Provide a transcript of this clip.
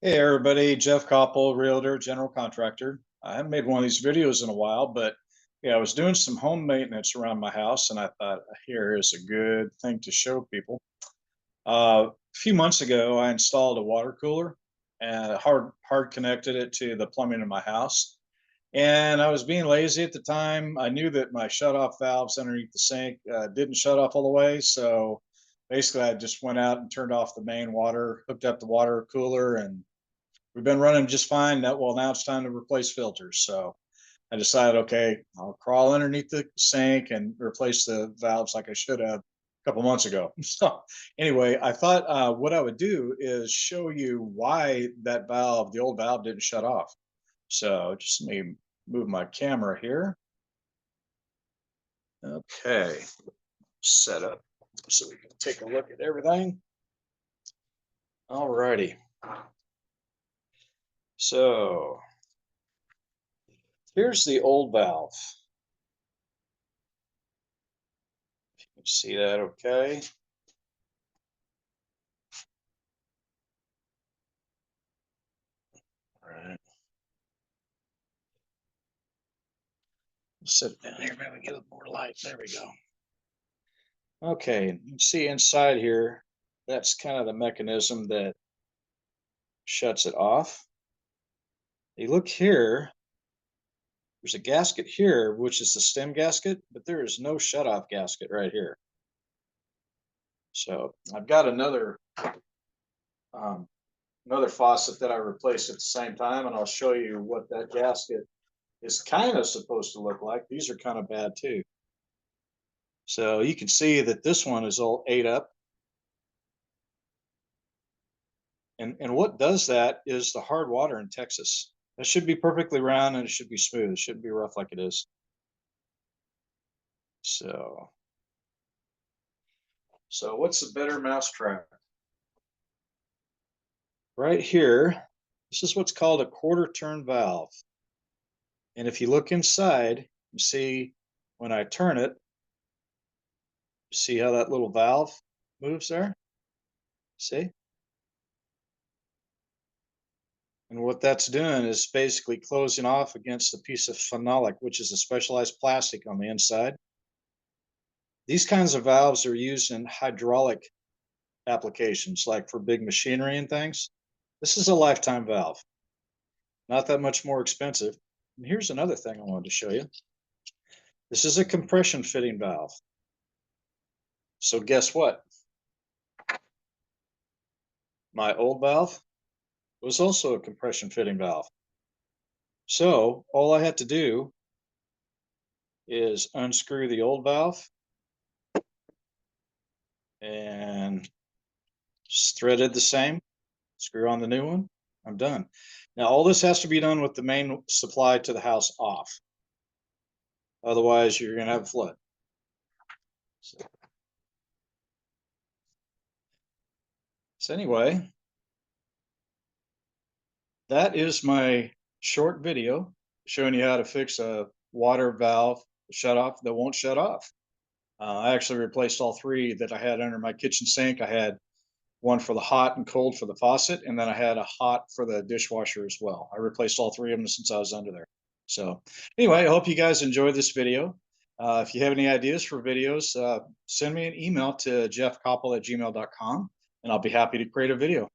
Hey everybody, Jeff Koppel, realtor, general contractor. I haven't made one of these videos in a while, but yeah, I was doing some home maintenance around my house and I thought here is a good thing to show people. A few months ago, I installed a water cooler and hard connected it to the plumbing in my house. And I was being lazy at the time. I knew that my shut off valves underneath the sink didn't shut off all the way. So basically, I just went out and turned off the main water, hooked up the water cooler, and we've been running just fine. Now it's time to replace filters. So I decided, okay, I'll crawl underneath the sink and replace the valves like I should have a couple months ago. So anyway, I thought what I would do is show you why that valve, the old valve, didn't shut off. So just let me move my camera here. Okay, set up so we can take a look at everything. All righty. So here's the old valve. See that okay? All right. Sit down here, maybe get a little more light. There we go. Okay, you see inside here, that's kind of the mechanism that shuts it off. You look here, there's a gasket here, which is the stem gasket, but there is no shut-off gasket right here. So I've got another faucet that I replaced at the same time, and I'll show you what that gasket is kind of supposed to look like. These are kind of bad too. So you can see that this one is all ate up. And what does that is the hard water in Texas. It should be perfectly round and it should be smooth. It shouldn't be rough like it is. So what's the better mousetrap? Right here, this is what's called a quarter turn valve. And if you look inside, you see when I turn it, see how that little valve moves there? See? And what that's doing is basically closing off against a piece of phenolic, which is a specialized plastic on the inside. These kinds of valves are used in hydraulic applications, like for big machinery and things. This is a lifetime valve, not that much more expensive. And here's another thing I wanted to show you. This is a compression fitting valve. So guess what? My old valve was also a compression fitting valve. So all I had to do is unscrew the old valve and just thread it the same, screw on the new one, I'm done. Now all this has to be done with the main supply to the house off. Otherwise you're gonna have a flood. So anyway, that is my short video showing you how to fix a water valve shut off that won't shut off. I actually replaced all three that I had under my kitchen sink. I had one for the hot and cold for the faucet, and then I had a hot for the dishwasher as well. I replaced all three of them since I was under there. So anyway, I hope you guys enjoyed this video. If you have any ideas for videos, send me an email to jeffkoppel@gmail.com, and I'll be happy to create a video.